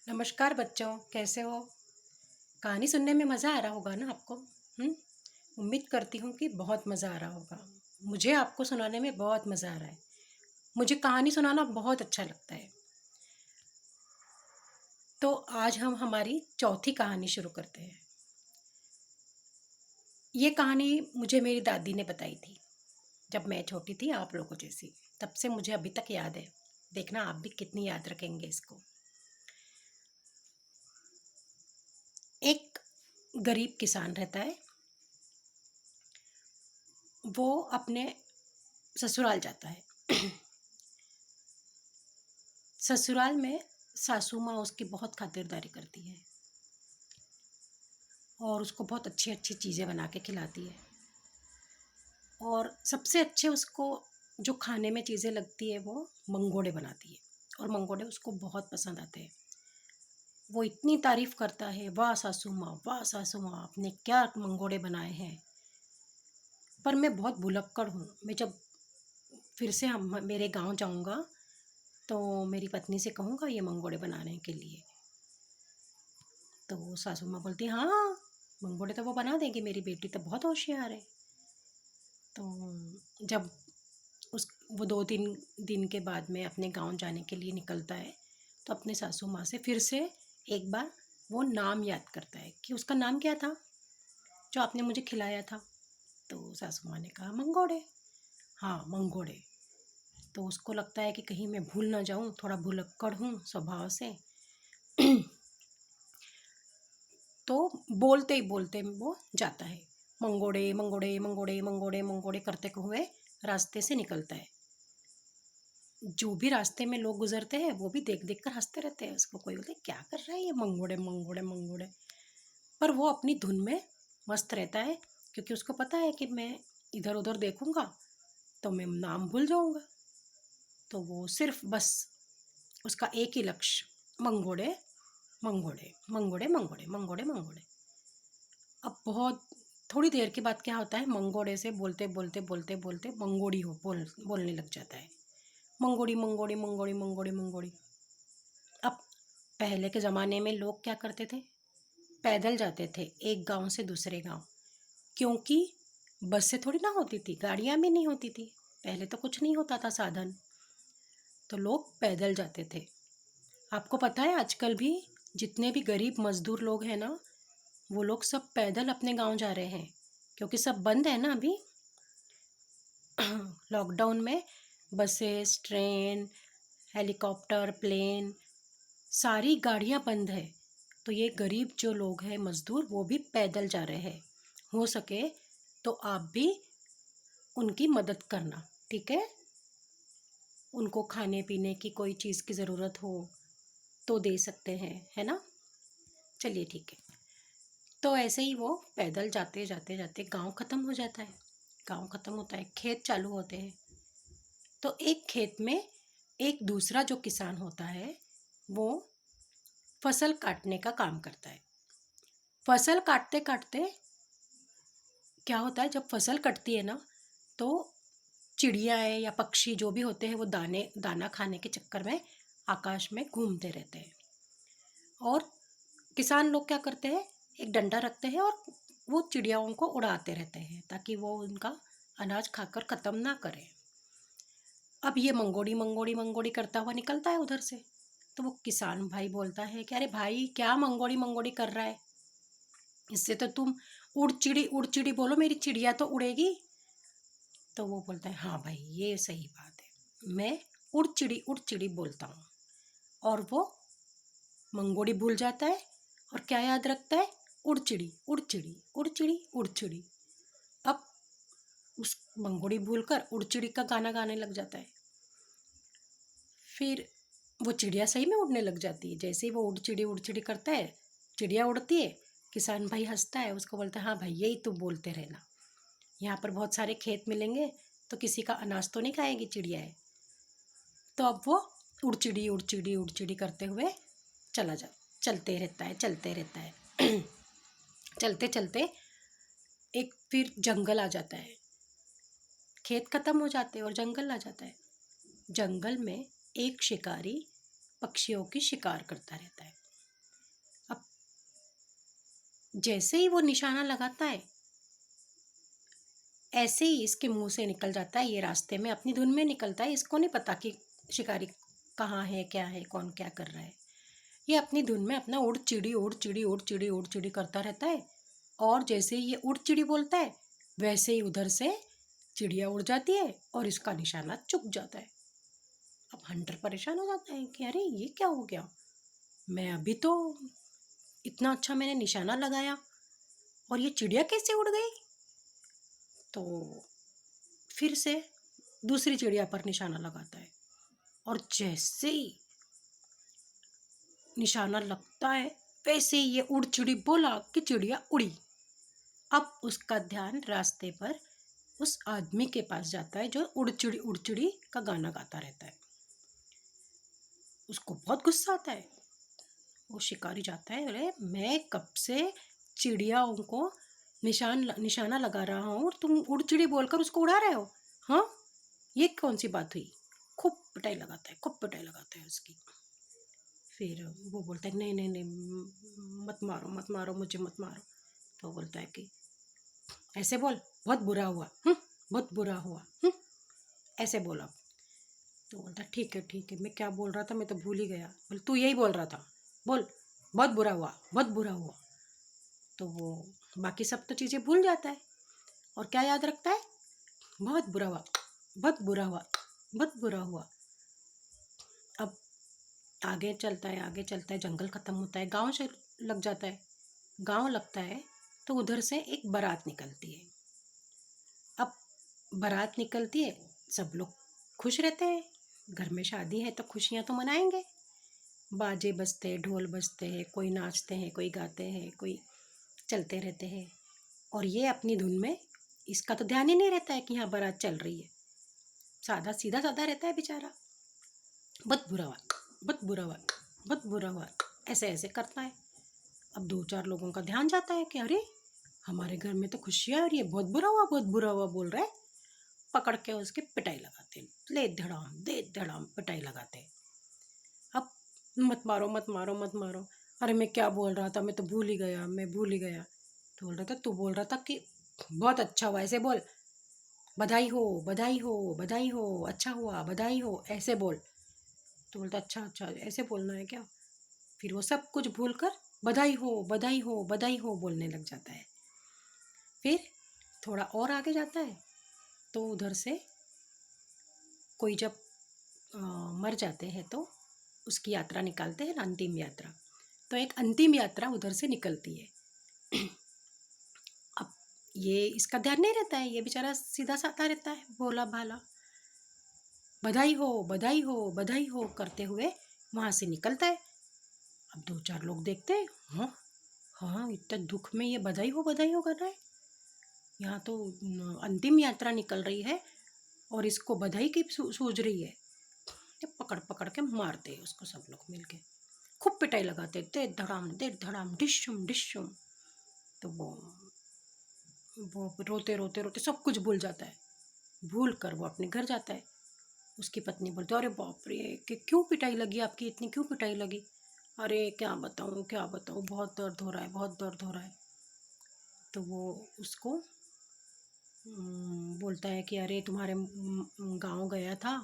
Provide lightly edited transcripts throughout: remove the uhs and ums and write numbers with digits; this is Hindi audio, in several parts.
नमस्कार बच्चों, कैसे हो? कहानी सुनने में मज़ा आ रहा होगा ना आपको? हुँ? उम्मीद करती हूँ कि बहुत मज़ा आ रहा होगा। मुझे आपको सुनाने में बहुत मज़ा आ रहा है। मुझे कहानी सुनाना बहुत अच्छा लगता है। तो आज हम हमारी चौथी कहानी शुरू करते हैं। ये कहानी मुझे मेरी दादी ने बताई थी, जब मैं छोटी थी आप लोगों जैसी। तब से मुझे अभी तक याद है। देखना आप भी कितनी याद रखेंगे इसको। एक गरीब किसान रहता है। वो अपने ससुराल जाता है। ससुराल में सासू माँ उसकी बहुत खातिरदारी करती है और उसको बहुत अच्छी अच्छी चीज़ें बना के खिलाती है। और सबसे अच्छे उसको जो खाने में चीज़ें लगती है वो मंगोड़े बनाती है। और मंगोड़े उसको बहुत पसंद आते हैं। वो इतनी तारीफ़ करता है, वाह सासू माँ, वाह सासू माँ, आपने क्या मंगोड़े बनाए हैं। पर मैं बहुत भुलक्कड़ हूँ। मैं जब फिर से हम मेरे गांव जाऊंगा तो मेरी पत्नी से कहूँगा ये मंगोड़े बनाने के लिए। तो वो सासू माँ बोलती हाँ हाँ, मंगोड़े तो वो बना देंगी, मेरी बेटी तो बहुत होशियार है। तो जब उस वो 2-3 दिन के बाद में अपने गांव जाने के लिए निकलता है तो अपने सासू माँ से फिर से एक बार वो नाम याद करता है कि उसका नाम क्या था जो आपने मुझे खिलाया था। तो सासू माँ ने कहा मंगोड़े। हाँ मंगोड़े। तो उसको लगता है कि कहीं मैं भूल ना जाऊँ, थोड़ा भुलक्कड़ हूँ स्वभाव से। तो बोलते ही बोलते वो जाता है, मंगोड़े मंगोड़े मंगोड़े मंगोड़े मंगोड़े करते हुए रास्ते से निकलता है। जो भी रास्ते में लोग गुजरते हैं वो भी देख देख कर हंसते रहते हैं उसको। कोई बोलते क्या कर रहा है ये मंगोड़े मंगोड़े मंगोड़े। पर वो अपनी धुन में मस्त रहता है, क्योंकि उसको पता है कि मैं इधर उधर देखूंगा तो मैं नाम भूल जाऊंगा। तो वो सिर्फ बस उसका एक ही लक्ष्य, मंगोड़े मंगोड़े मंगोड़े मंगोड़े मंगोड़े मंगोड़े। अब बहुत थोड़ी देर के बाद क्या होता है, मंगोड़े से बोलते बोलते बोलते बोलते मंगोड़ी बोलने लग जाता है। मंगोड़ी मंगोड़ी मंगोड़ी मंगोड़ी मंगोड़ी। अब पहले के ज़माने में लोग क्या करते थे, पैदल जाते थे एक गांव से दूसरे गांव। क्योंकि बस से थोड़ी ना होती थी, गाड़ियां भी नहीं होती थी। पहले तो कुछ नहीं होता था साधन, तो लोग पैदल जाते थे। आपको पता है आजकल भी जितने भी गरीब मजदूर लोग हैं ना, वो लोग सब पैदल अपने गांव जा रहे हैं, क्योंकि सब बंद है ना अभी। लॉकडाउन में बसेस, ट्रेन, हेलीकॉप्टर, प्लेन, सारी गाड़ियां बंद है। तो ये गरीब जो लोग हैं मजदूर, वो भी पैदल जा रहे हैं। हो सके तो आप भी उनकी मदद करना, ठीक है? उनको खाने पीने की कोई चीज़ की ज़रूरत हो तो दे सकते हैं, है ना? चलिए ठीक है। तो ऐसे ही वो पैदल जाते जाते जाते गांव ख़त्म हो जाता है। गांव ख़त्म होता है, खेत चालू होते हैं। तो एक खेत में एक दूसरा जो किसान होता है वो फसल काटने का काम करता है। फसल काटते काटते क्या होता है, जब फसल कटती है ना तो चिड़ियाएँ या पक्षी जो भी होते हैं वो दाना खाने के चक्कर में आकाश में घूमते रहते हैं। और किसान लोग क्या करते हैं, एक डंडा रखते हैं और वो चिड़ियाओं को उड़ाते रहते हैं ताकि वो उनका अनाज खाकर ख़त्म ना करें। अब ये मंगोड़ी मंगोड़ी मंगोड़ी करता हुआ निकलता है उधर से। तो वो किसान भाई बोलता है कि अरे भाई क्या मंगोड़ी मंगोड़ी कर रहा है, इससे तो तुम उड़ चिड़ी बोलो, मेरी चिड़िया तो उड़ेगी। तो वो बोलता है हाँ भाई ये सही बात है, मैं उड़ चिड़ी बोलता हूँ। और वो मंगोड़ी भूल जाता है और क्या याद रखता है, उड़ चिड़ी उड़ चिड़ी उड़ चिड़ी उड़ चिड़ी। अब उस मंगोड़ी भूलकर उड़ चिड़ी का गाना गाने लग जाता है। फिर वो चिड़िया सही में उड़ने लग जाती है। जैसे ही वो उड़ चिड़ी करता है, चिड़िया उड़ती है। किसान भाई हंसता है, उसको बोलता है हाँ भाई यही तो बोलते रहना, यहाँ पर बहुत सारे खेत मिलेंगे तो किसी का अनाज तो नहीं खाएगी चिड़िया है। तो अब वो उड़ चिड़ी करते हुए चला जा चलते रहता है चलते रहता है। चलते चलते एक फिर जंगल आ जाता है। खेत खत्म हो जाते हैं और जंगल आ जाता है। जंगल में एक शिकारी पक्षियों की शिकार करता रहता है। जैसे ही वो निशाना लगाता है, ऐसे ही इसके मुंह से निकल जाता है, ये रास्ते में अपनी धुन में निकलता है। इसको नहीं पता कि शिकारी कहाँ है, क्या है, कौन क्या कर रहा है। ये अपनी धुन में अपना उड़ चिड़ी उड़ चिड़ी उड़ चिड़ी उड़ चिड़ी करता रहता है। और जैसे ही ये उड़ चिड़ी बोलता है, वैसे ही उधर से चिड़िया उड़ जाती है और इसका निशाना चुक जाता है। अब हंटर परेशान हो जाता है कि अरे ये क्या हो गया, मैं अभी तो इतना अच्छा मैंने निशाना लगाया और ये चिड़िया कैसे उड़ गई। तो फिर से दूसरी चिड़िया पर निशाना लगाता है और जैसे ही निशाना लगता है, वैसे ही ये उड़ चिड़ी बोला कि चिड़िया उड़ी। अब उसका ध्यान रास्ते पर उस आदमी के पास जाता है जो उड़ चिड़ी का गाना गाता रहता है। उसको बहुत गुस्सा आता है। वो शिकारी जाता है, अरे मैं कब से चिड़ियाओं को निशाना लगा रहा हूँ और तुम उड़ चिड़ी बोलकर उसको उड़ा रहे हो, हाँ ये कौन सी बात हुई। खूब पिटाई लगाता है, खूब पिटाई लगाता है उसकी। फिर वो बोलता है नहीं नहीं नहीं, मत मारो मत मारो, मुझे मत मारो। तो वो बोलता है कि ऐसे बोल, बहुत बुरा हुआ, बहुत बुरा हुआ, ऐसे बोला। तो बोलता ठीक है, मैं क्या बोल रहा था मैं तो भूल ही गया। बोले तू यही बोल रहा था, बोल बहुत बुरा हुआ, बहुत बुरा हुआ। तो वो बाकी सब तो चीज़ें भूल जाता है और क्या याद रखता है, बहुत बुरा हुआ, बहुत बुरा हुआ, बहुत बुरा हुआ। अब आगे चलता है, आगे चलता है, जंगल ख़त्म होता है, गांव से लग जाता है। गांव लगता है तो उधर से एक बारात निकलती है। अब बारात निकलती है, सब लोग खुश रहते हैं, घर में शादी है तो खुशियाँ तो मनाएंगे। बाजे बजते, ढोल बजते हैं, कोई नाचते हैं, कोई गाते हैं, कोई चलते रहते हैं। और ये अपनी धुन में, इसका तो ध्यान ही नहीं रहता है कि यहाँ बारात चल रही है। सादा सीधा साधा रहता है बेचारा। बहुत बुरा हुआ, बहुत बुरा हुआ, बहुत बुरा हुआ, ऐसे ऐसे करता है। अब दो चार लोगों का ध्यान जाता है कि अरे हमारे घर में तो खुशियाँ और ये बहुत बुरा हुआ, बहुत बुरा हुआ बोल रहा है। पकड़ के उसकी पिटाई लगाते, ले धड़ाम दे धड़ाम पिटाई लगाते। अब मत मारो मत मारो मत मारो, अरे मैं क्या बोल रहा था, मैं तो भूल ही गया, मैं भूल ही गया। तो बोल रहा था, तू बोल रहा था कि बहुत अच्छा हुआ, ऐसे बोल, बधाई हो बधाई हो बधाई हो, अच्छा हुआ बधाई हो, ऐसे बोल। तो बोलता अच्छा अच्छा ऐसे बोलना है क्या। फिर वो सब कुछ भूल कर बधाई हो बधाई हो बधाई हो बोलने लग जाता है। फिर थोड़ा और आगे जाता है तो उधर से कोई जब मर जाते हैं तो उसकी यात्रा निकालते हैं ना, अंतिम यात्रा। तो एक अंतिम यात्रा उधर से निकलती है। अब ये इसका ध्यान नहीं रहता है, ये बेचारा सीधा साधा रहता है, भोला भाला। बधाई हो बधाई हो बधाई हो करते हुए वहाँ से निकलता है। अब दो चार लोग देखते हैं, हाँ हाँ इतना दुख में ये बधाई हो कर रहा है। यहाँ तो अंतिम यात्रा निकल रही है और इसको बधाई की सूझ रही है। ये पकड़ पकड़ के मारते हैं उसको सब लोग मिलके, खूब पिटाई लगाते, दे धड़ाम डिशुम डिशुम। तो वो रोते रोते रोते सब कुछ भूल जाता है। भूल कर वो अपने घर जाता है। उसकी पत्नी बोलती है अरे बाप रे कि क्यों पिटाई लगी आपकी, इतनी क्यों पिटाई लगी। अरे क्या बताऊँ, बहुत दर्द हो रहा है, बहुत दर्द हो रहा है। तो वो उसको बोलता है कि अरे तुम्हारे गांव गया था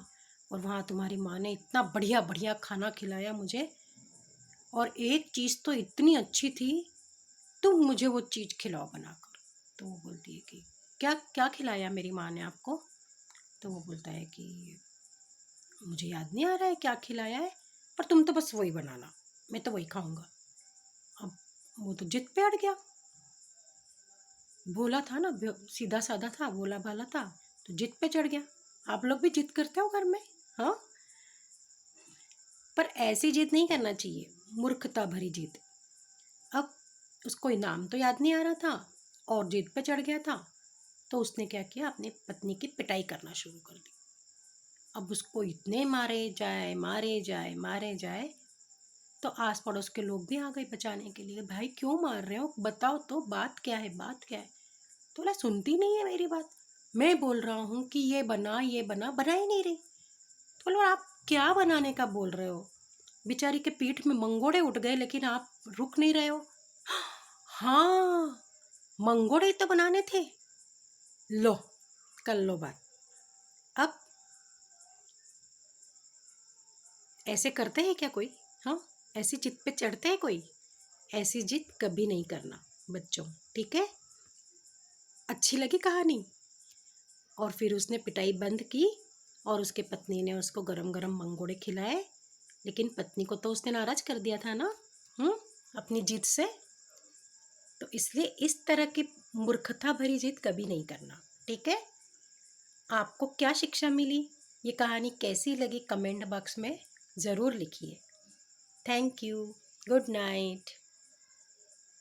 और वहाँ तुम्हारी माँ ने इतना बढ़िया बढ़िया खाना खिलाया मुझे, और एक चीज़ तो इतनी अच्छी थी, तुम मुझे वो चीज़ खिलाओ बनाकर। तो वो बोलती है कि क्या क्या खिलाया मेरी माँ ने आपको। तो वो बोलता है कि मुझे याद नहीं आ रहा है क्या खिलाया है, पर तुम तो बस वही बनाना, मैं तो वही खाऊंगा। अब वो तो जिद पे अड़ गया, भोला था ना, सीधा साधा था, भोला भाला था, तो जिद पे चढ़ गया। आप लोग भी जिद करते हो घर में, हाँ, पर ऐसी जिद नहीं करना चाहिए, मूर्खता भरी जिद। अब उसको इनाम तो याद नहीं आ रहा था और जिद पे चढ़ गया था, तो उसने क्या किया, अपनी पत्नी की पिटाई करना शुरू कर दी। अब उसको इतने मारे जाए मारे जाए मारे जाए, तो आस पड़ोस के लोग भी आ गए बचाने के लिए, भाई क्यों मार रहे हो, बताओ तो बात क्या है, बात क्या है। तो बोला सुनती नहीं है मेरी बात, मैं बोल रहा हूँ कि ये बना ही नहीं रही। तो बोला आप क्या बनाने का बोल रहे हो, बेचारी के पीठ में मंगोड़े उठ गए लेकिन आप रुक नहीं रहे हो। हाँ, मंगोड़े तो बनाने थे। लो, कर लो बात। अब ऐसे करते हैं क्या कोई? हाँ, ऐसी जिद पे चढ़ते हैं कोई? ऐसी जिद कभी नहीं करना बच्चों, ठीक है? अच्छी लगी कहानी? और फिर उसने पिटाई बंद की और उसके पत्नी ने उसको गरम गरम मंगोड़े खिलाए। लेकिन पत्नी को तो उसने नाराज कर दिया था ना, अपनी जिद से। तो इसलिए इस तरह की मूर्खता भरी जिद कभी नहीं करना, ठीक है? आपको क्या शिक्षा मिली, ये कहानी कैसी लगी, कमेंट बॉक्स में ज़रूर लिखिए। Thank you. Good night.